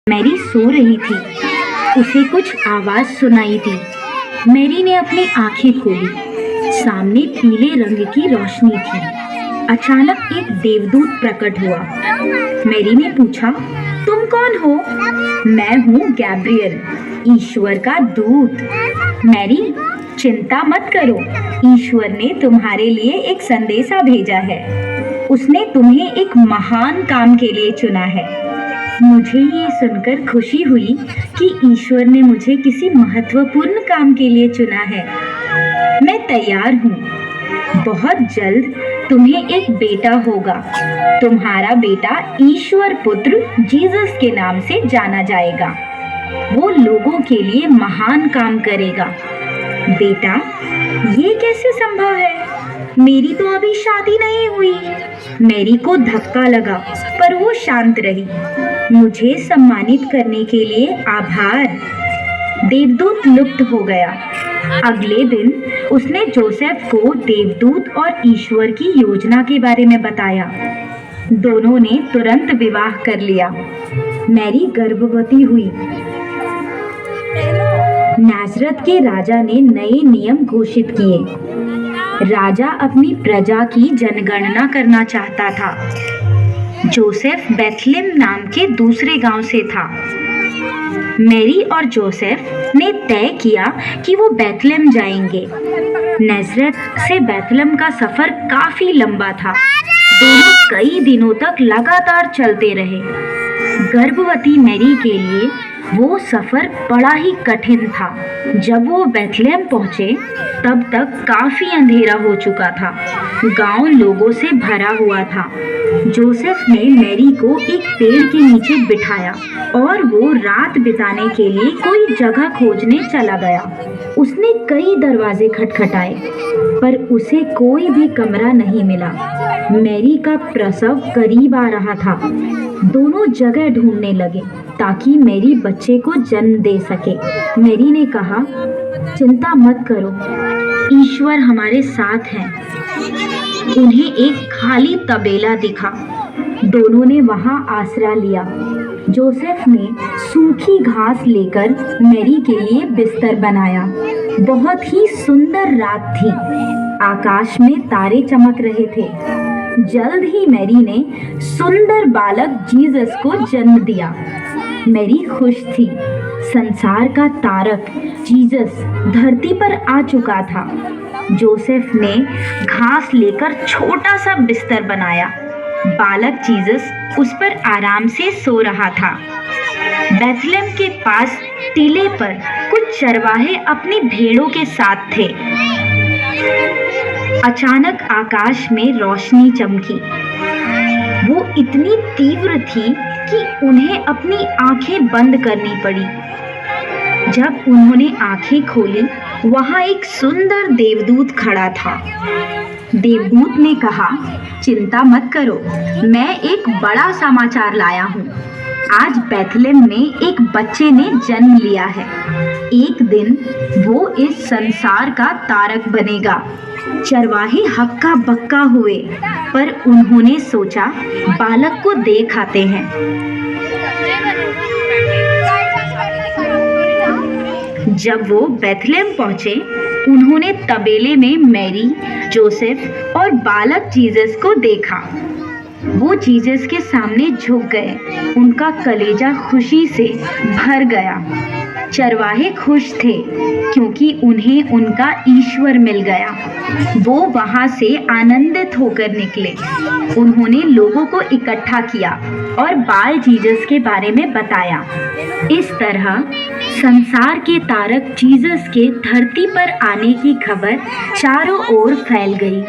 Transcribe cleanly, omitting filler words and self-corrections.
Mary सो रही थी। उसे कुछ आवाज सुनाई दी। मैरी ने अपनी आंखें खोली। सामने पीले रंग की रोशनी थी। अचानक एक देवदूत प्रकट हुआ। मैरी ने पूछा, तुम कौन हो? मैं हूँ गैब्रियल, ईश्वर का दूत। मैरी, चिंता मत करो, ईश्वर ने तुम्हारे लिए एक संदेशा भेजा है। उसने तुम्हें एक महान काम के लिए चुना है। मुझे ये सुनकर खुशी हुई कि ईश्वर ने मुझे किसी महत्वपूर्ण काम के लिए चुना है। मैं तैयार हूँ। बहुत जल्द तुम्हें एक बेटा होगा। तुम्हारा बेटा ईश्वर पुत्र जीसस के नाम से जाना जाएगा। वो लोगों के लिए महान काम करेगा। बेटा, ये कैसे संभव है? मेरी तो अभी शादी नहीं हुई। मैरी को धक्का लगा, पर वो शांत रही। मुझे सम्मानित करने के लिए आभार। देवदूत लुप्त हो गया। अगले दिन उसने जोसेफ को देवदूत और ईश्वर की योजना के बारे में बताया। दोनों ने तुरंत विवाह कर लिया। मैरी गर्भवती हुई। नाजरत के राजा ने नए नियम घोषित किए। राजा अपनी प्रजा की जनगणना करना चाहता था। जोसेफ बेथलेम नाम के दूसरे गांव से था। मैरी और जोसेफ ने तय किया कि वो बेथलेम जाएंगे। नाजरत से बेथलेम का सफर काफी लंबा था। दोनों कई दिनों तक लगातार चलते रहे। गर्भवती मैरी के लिए वो सफर बड़ा ही कठिन था। जब वो बेथलेम पहुंचे तब तक काफी अंधेरा हो चुका था। गांव लोगों से भरा हुआ था। जोसेफ ने मैरी को एक पेड़ के नीचे बिठाया और वो रात बिताने के लिए कोई जगह खोजने चला गया। उसने कई दरवाजे खटखटाए, पर उसे कोई भी कमरा नहीं मिला। मैरी का प्रसव करीब आ रहा था। दोनों जगह ढूंढने लगे ताकि मैरी बच्चे को जन्म दे सके। मैरी ने कहा, चिंता मत करो, ईश्वर हमारे साथ है। उन्हें एक खाली तबेला दिखा। दोनों ने वहां आसरा लिया। जोसेफ ने सूखी घास लेकर मैरी के लिए बिस्तर बनाया। बहुत ही सुंदर रात थी। आकाश में तारे चमक रहे थे। जल्द ही मैरी ने सुंदर बालक जीसस को जन्म दिया। मैरी खुश थी। संसार का तारक जीसस धरती पर आ चुका था। जोसेफ ने घास लेकर छोटा सा बिस्तर बनाया। बालक जीसस उस पर आराम से सो रहा था। बेथलेम के पास टीले पर कुछ चरवाहे अपनी भेड़ों के साथ थे। अचानक आकाश में रोशनी चमकी। वो इतनी तीव्र थी कि उन्हें अपनी आंखें बंद करनी पड़ी। जब उन्होंने आंखें खोली, वहां एक सुंदर देवदूत खड़ा था। देवदूत ने कहा, चिंता मत करो, मैं एक बड़ा समाचार लाया हूँ। आज बेथलेम में एक बच्चे ने जन्म लिया है। एक दिन वो इस संसार का तारक बनेगा। चरवाहे हक्का बक्का हुए, पर उन्होंने सोचा बालक को देख आते हैं। जब वो बेथलेम पहुंचे, उन्होंने तबेले में मैरी, जोसेफ और बालक जीसस को देखा। वो जीसस के सामने झुक गए। उनका कलेजा खुशी से भर गया। चरवाहे खुश थे क्योंकि उन्हें उनका ईश्वर मिल गया। वो वहां से आनंदित होकर निकले। उन्होंने लोगों को इकट्ठा किया और बाल जीसस के बारे में बताया। इस तरह संसार के तारक जीसस के धरती पर आने की खबर चारों ओर फैल गई।